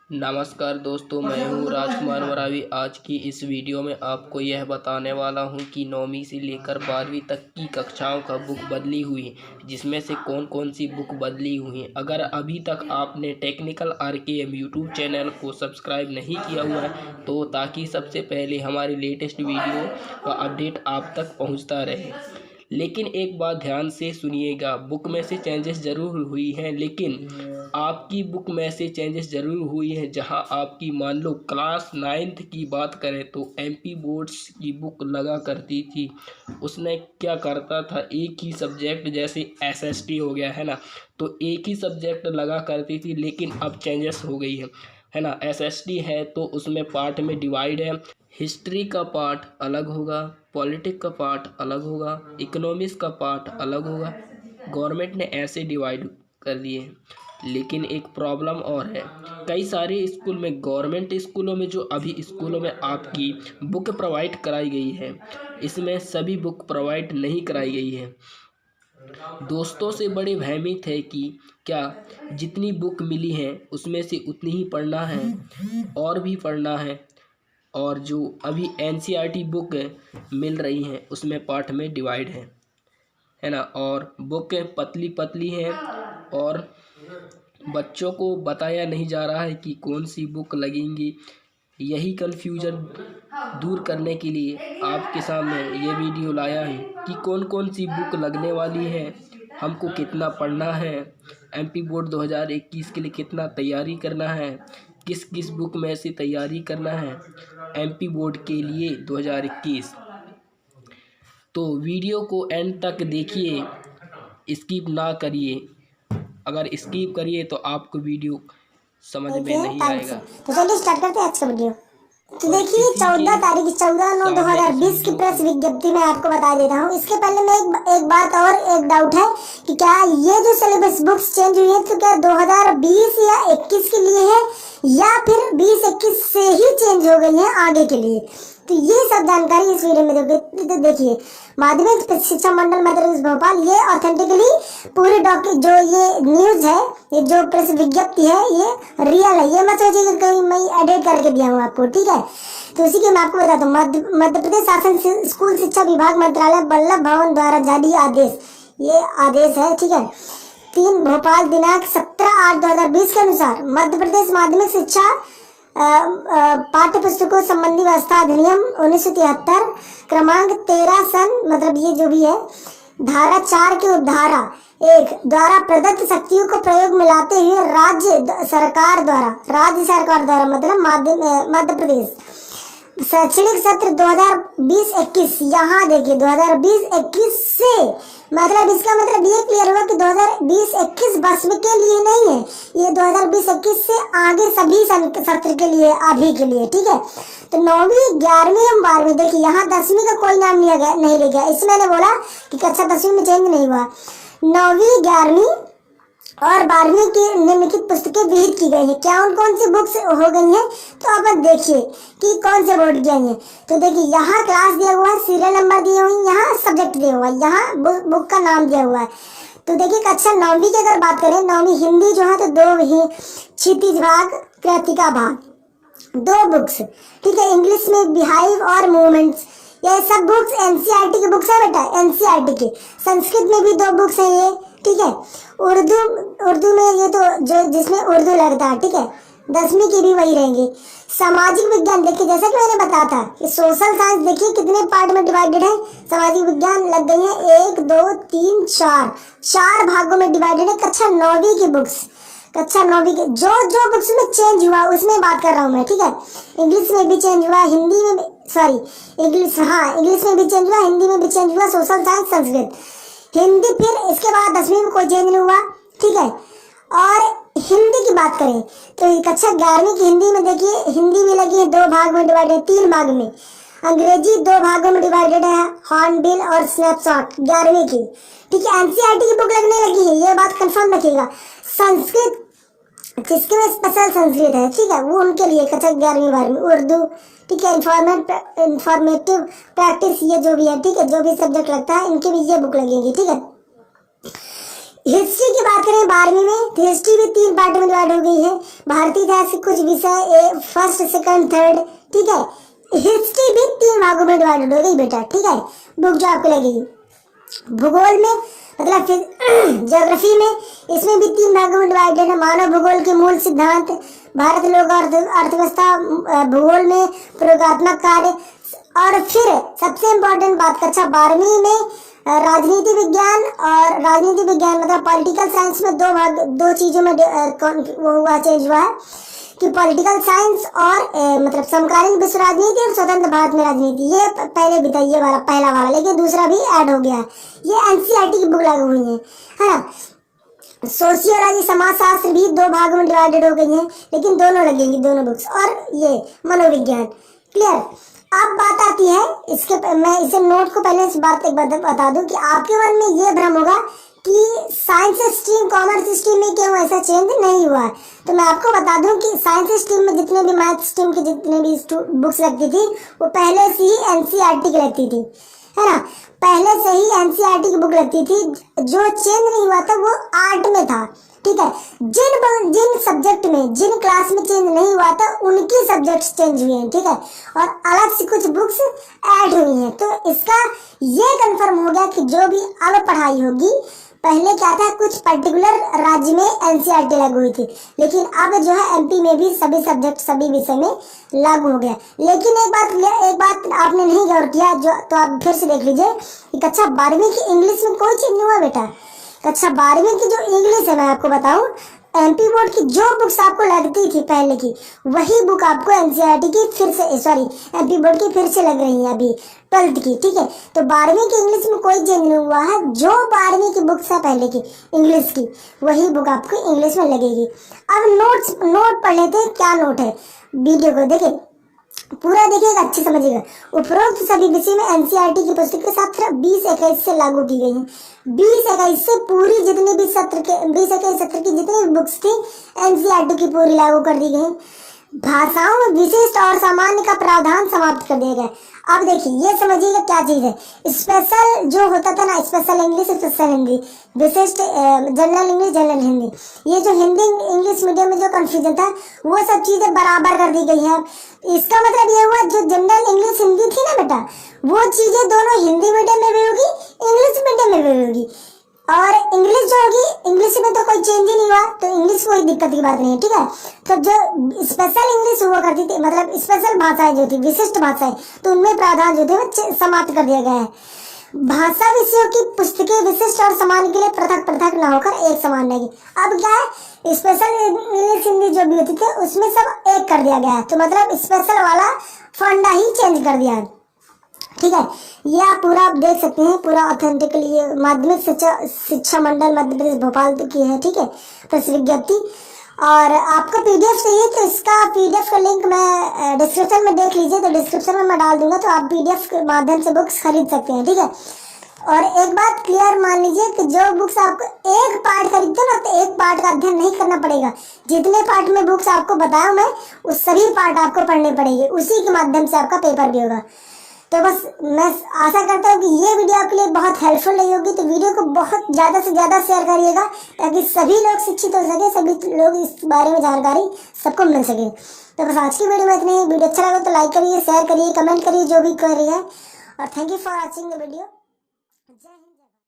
नमस्कार दोस्तों, मैं हूँ राजकुमार मरावी। आज की इस वीडियो में आपको यह बताने वाला हूँ कि 9वीं से लेकर 12वीं तक की कक्षाओं का बुक बदली हुई है, जिसमें से कौन कौन सी बुक बदली हुई हैं। अगर अभी तक आपने टेक्निकल RKM यूट्यूब चैनल को सब्सक्राइब नहीं किया हुआ है तो ताकि सबसे पहले हमारे लेटेस्ट वीडियो का अपडेट आप तक पहुँचता रहे। लेकिन एक बात ध्यान से सुनिएगा, बुक में से चेंजेस ज़रूर हुई हैं, लेकिन आपकी बुक में से चेंजेस ज़रूर हुई हैं। जहां आपकी मान लो क्लास 9th की बात करें तो MP बोर्ड्स की बुक लगा करती थी। उसने क्या करता था, एक ही सब्जेक्ट जैसे SST हो गया है ना, तो एक ही सब्जेक्ट लगा करती थी। लेकिन अब चेंजेस हो गई है ना। SST है तो उसमें पार्ट में डिवाइड है। हिस्ट्री का पार्ट अलग होगा, पॉलिटिक्स का पार्ट अलग होगा, इकोनॉमिक्स का पार्ट अलग होगा। गवर्नमेंट ने ऐसे डिवाइड कर दिए हैं। लेकिन एक प्रॉब्लम और है, कई सारे स्कूल में, गवर्नमेंट स्कूलों में, जो अभी स्कूलों में आपकी बुक प्रोवाइड कराई गई है, इसमें सभी बुक प्रोवाइड नहीं कराई गई है। दोस्तों से बड़े भयभीत है कि क्या जितनी बुक मिली है उसमें से उतनी ही पढ़ना है और भी पढ़ना है। और जो अभी NCERT बुक मिल रही हैं उसमें पार्ट में डिवाइड है ना। और बुक पतली पतली हैं और बच्चों को बताया नहीं जा रहा है कि कौन सी बुक लगेंगी। यही कन्फ्यूजन दूर करने के लिए आपके सामने ये वीडियो लाया है कि कौन कौन सी बुक लगने वाली है, हमको कितना पढ़ना है, MP बोर्ड 2021 के लिए कितना तैयारी करना है, किस किस बुक में से तैयारी करना है MP बोर्ड के लिए 2021। तो वीडियो को एंड तक देखिए, स्किप ना करिए। अगर स्किप करिए तो आपको वीडियो समझ में नहीं आएगा। तो चलिए स्टार्ट करते हैं आज का वीडियो। तो देखिए 14/9/2020 की प्रेस विज्ञप्ति में आपको बता दे रहा हूँ। इसके पहले मैं एक बात और, एक डाउट है कि क्या ये जो सिलेबस बुक्स चेंज हुई है तो क्या 2020 या 21 के लिए है या फिर 20-21 से ही चेंज हो गई है आगे के लिए। तो ये सब जानकारी इस वीडियो में देखिए। माध्यमिक शिक्षा मंडल मध्य प्रदेश भोपाल, ये ऑथेंटिकली पूरी जो ये न्यूज है, ये जो प्रेस विज्ञप्ति है, ये रियल है। ये मत सोचिए कि कहीं मैं एडिट करके दिया हूँ आपको, ठीक है। तो उसी के मैं आपको बताता हूँ। मध्य प्रदेश शासन स्कूल शिक्षा विभाग मंत्रालय वल्लभ भवन द्वारा जारी आदेश, ये आदेश है, ठीक है, 3 भोपाल दिनांक 17/8/2020 के अनुसार मध्य प्रदेश माध्यमिक शिक्षा पाठ्य पुस्तकों संबंधी व्यवस्था अधिनियम 1973 क्रमांक 13 सन, मतलब ये जो भी है, धारा 4 के उपधारा 1 द्वारा प्रदत्त शक्तियों को प्रयोग में लाते हुए राज्य सरकार द्वारा मतलब मध्य प्रदेश शैक्षणिक सत्र 2020-21, यहाँ देखिए 2020-21 से, मतलब इसका मतलब ये क्लियर हुआ कि 2020-21 वर्ष में के लिए नहीं है, ये 2020-21 से आगे सभी सत्र के लिए, अभी के लिए, ठीक है। तो 9वीं 11वीं और 12वीं, देखिए यहाँ 10वीं का कोई नाम नहीं ले गया। इसमें मैंने बोला कि कक्षा 10वीं में चेंज नहीं हुआ। 9वीं 11वीं और 12वीं की निम्नलिखित पुस्तकें विहित की गई हैं। क्या कौन सी बुक्स हो गई हैं, तो आप देखिए कि कौन से बोर्ड की हैं। तो देखिए यहाँ क्लास दिया हुआ है, सीरियल नंबर दिए हुए हैं, यहाँ सब्जेक्ट दिया हुआ है, यहाँ बुक का नाम दिया हुआ है। तो देखिए कक्षा 9वीं की अगर बात करें, 9वीं हिंदी जो है तो 2 ही, क्षितिज भाग, कृतिका भाग, 2 बुक्स, ठीक है। इंग्लिश में बिहाइव और मूवमेंट्स, ये सब बुक्स NCERT की बुक्स है बेटा, NCERT की। संस्कृत में भी 2 बुक्स है ये, ठीक है। उर्दू में ये तो जो जिसमें उर्दू लगता है, ठीक है, 10वीं की भी वही रहेंगी। सामाजिक विज्ञान देखिए, जैसा कि मैंने बताया था कि सोशल साइंस देखिए कितने पार्ट में डिवाइडेड है। सामाजिक विज्ञान लग गई है 1 2 3 4 भागों में डिवाइडेड है। कक्षा 9वीं की बुक्स, कक्षा 9वीं के जो बुक्स में चेंज हुआ उसमें बात कर रहा हूँ मैं, ठीक है। इंग्लिश में भी चेंज हुआ, हिंदी में इंग्लिश में भी चेंज हुआ, हिंदी में भी चेंज हुआ, सोशल साइंस, संस्कृत, हिंदी। फिर इसके बाद 10वीं में कोई चेंज नहीं हुआ, ठीक है। और हिंदी की बात करें तो कक्षा 11वीं की हिंदी में देखिए, हिंदी भी लगी है 2 भाग में डिवाइडेड, 3 भाग में। अंग्रेजी 2 भागों में डिवाइडेड है, हॉर्नबिल और स्नैपशॉट 11वीं की, ठीक है। NCERT की बुक लगने लगी है, ये बात कंफर्म रखिएगा। संस्कृत जिसके में स्पेशल संस्कृत है, ठीक है, वो उनके लिए कक्षा 11वीं 12वीं। उर्दू, ठीक है, इंफॉर्मेटिव प्रैक्टिस, ये जो भी है, ठीक है, जो भी सब्जेक्ट लगता है इनके भी ये बुक लगेगी, ठीक है। हिस्ट्री की बात करें 12वीं में तो हिस्ट्री भी 3 पार्ट में डिवाइड हो गई है। भारतीय इतिहास के कुछ विषय फर्स्ट, सेकंड, थर्ड, ठीक है। हिस्ट्री भी 3 भागों में डिवाइड हो गई बेटा, ठीक है। बुक जो आपको लगेगी भूगोल में मतलब ज्योग्राफी में, इसमें भी 3 भागों में डिवाइडेड है। मानव भूगोल के मूल सिद्धांत, भारत लोक अर्थव्यवस्था, भूगोल में प्रयोगात्मक कार्य, और फिर सबसे इम्पोर्टेंट बात कक्षा 12वीं में राजनीति विज्ञान, और राजनीति विज्ञान मतलब पॉलिटिकल साइंस में दो चीजों में वो हुआ चेंज हुआ है कि पॉलिटिकल साइंस और मतलब समकालीन विश्व राजनीति और स्वतंत्र भारत में राजनीति, ये पहले भी था ये वाला पहला वाला, लेकिन दूसरा भी ऐड हो गया है। ये एनसीईआरटी की बुक लागू हुई है ना। सोशियोलॉजी समाजशास्त्र भी 2 भागों में डिवाइडेड हो गई है, लेकिन दोनों लगेंगी दोनों बुक्स, और ये मनोविज्ञान। क्लियर। अब बात आती है इसके, मैं इसे नोट को पहले इस बात एक बात बता दूं कि आपके मन में ये भ्रम होगा कि साइंस स्ट्रीम कॉमर्स स्ट्रीम में क्यों ऐसा चेंज नहीं हुआ है। तो मैं आपको बता दूं कि साइंस स्ट्रीम में जितने भी मैथ स्ट्रीम की जितने भी बुक्स लगती थी वो पहले से ही एनसीईआरटी की लगती थी, है ना। पहले से ही एनसीईआरटी की बुक लगती थी। जो चेंज नहीं हुआ था वो आर्ट में था, ठीक है। जिन सब्जेक्ट में जिन क्लास में चेंज नहीं हुआ था उनकी सब्जेक्ट्स चेंज हुए हैं, ठीक है, और अलग से कुछ बुक्स ऐड हुई हैं। तो इसका ये कंफर्म हो गया कि जो भी अब पढ़ाई होगी, पहले क्या था कुछ पर्टिकुलर राज्य में एनसीईआरटी लागू हुई थी, लेकिन अब जो है एमपी में भी सभी सब्जेक्ट सभी विषय में लागू हो गया। लेकिन एक बात आपने नहीं गौर किया, जो तो आप फिर से देख लीजिए कि कक्षा 12वीं की इंग्लिश में कोई चेंज नहीं हुआ बेटा। कक्षा 12वीं की जो इंग्लिश है, मैं आपको बताऊं, एमपी बोर्ड की जो बुक्स आपको लगती थी पहले की, वही बुक आपको एनसीईआरटी की फिर से एमपी बोर्ड की फिर से लग रही है अभी 12th की, ठीक है। तो 12वीं की इंग्लिश में कोई चेंज नहीं हुआ है। जो 12वीं की बुक्स है पहले की इंग्लिश की, वही बुक आपको इंग्लिश में लगेगी। अब नोट पढ़ लेते हैं। क्या नोट है, वीडियो को देखें पूरा, देखिएगा अच्छी समझिएगा। उपरोक्त सभी विषय में एनसीईआरटी की पुस्तक के साथ 2021 से लागू की गई है। 2021 से पूरी जितनी भी 2021 सत्र की जितनी भी बुक्स थी एनसीईआरटी की पूरी लागू कर दी गई। भाषाओं में विशिष्ट और सामान्य का प्रावधान समाप्त कर दिया गया। अब देखिए ये समझिएगा क्या चीज है। स्पेशल जो होता था ना, स्पेशल इंग्लिश, स्पेशल हिंदी, विशिष्ट जनरल इंग्लिश, जनरल हिंदी, ये जो हिंदी इंग्लिश मीडियम में जो कंफ्यूजन था वो सब चीजें बराबर कर दी गई है। इसका मतलब ये हुआ जो जनरल इंग्लिश हिंदी थी ना बेटा, वो चीजें दोनों हिंदी मीडियम में भी होगी, इंग्लिश मीडियम में भी होगी। और इंग्लिश जो होगी, इंग्लिश में तो कोई चेंज ही नहीं हुआ, तो इंग्लिश कोई दिक्कत की बात नहीं है, ठीक है। तो जो स्पेशल इंग्लिश हुआ करती थी, मतलब स्पेशल भाषाएं जो थी, विशिष्ट भाषाएं, तो उनमें प्रावधान जो थे वो समाप्त कर दिया गया है। भाषा विषयों की पुस्तकें विशिष्ट और सामान्य के लिए पृथक न होकर एक समान रहेगी। अब क्या है, स्पेशल इंग्लिश हिंदी जो भी होती थी उसमें सब एक कर दिया गया है। तो मतलब स्पेशल वाला फंडा ही चेंज कर दिया है, ठीक है। ये आप पूरा देख सकते हैं, पूरा ऑथेंटिकली माध्यमिक शिक्षा मंडल मध्य प्रदेश भोपाल की है, ठीक है, प्रेस विज्ञप्ति। और आपको पीडीएफ चाहिए तो इसका पीडीएफ का लिंक मैं डिस्क्रिप्शन में देख लीजिए, तो डिस्क्रिप्शन में मैं डाल दूंगा, तो आप पीडीएफ के माध्यम से बुक्स खरीद सकते हैं, ठीक है। और एक बात क्लियर मान लीजिए कि जो बुक्स आपको एक पार्ट खरीदते हैं ना, तो एक पार्ट का अध्ययन नहीं करना पड़ेगा। जितने पार्ट में बुक्स आपको बताया मैं, उस सभी पार्ट आपको पढ़ने पड़ेंगे, उसी के माध्यम से आपका पेपर भी होगा। तो बस मैं आशा करता हूँ कि ये वीडियो आपके लिए बहुत हेल्पफुल रही होगी। तो वीडियो को बहुत ज़्यादा से ज़्यादा शेयर करिएगा ताकि सभी लोग शिक्षित हो सके, सभी लोग इस बारे में जानकारी सबको मिल सके। तो बस आज की वीडियो में इतने ही। वीडियो अच्छा लगा तो लाइक करिए, शेयर करिए, कमेंट करिए, जो भी कर रही है। और thank you for watching the video.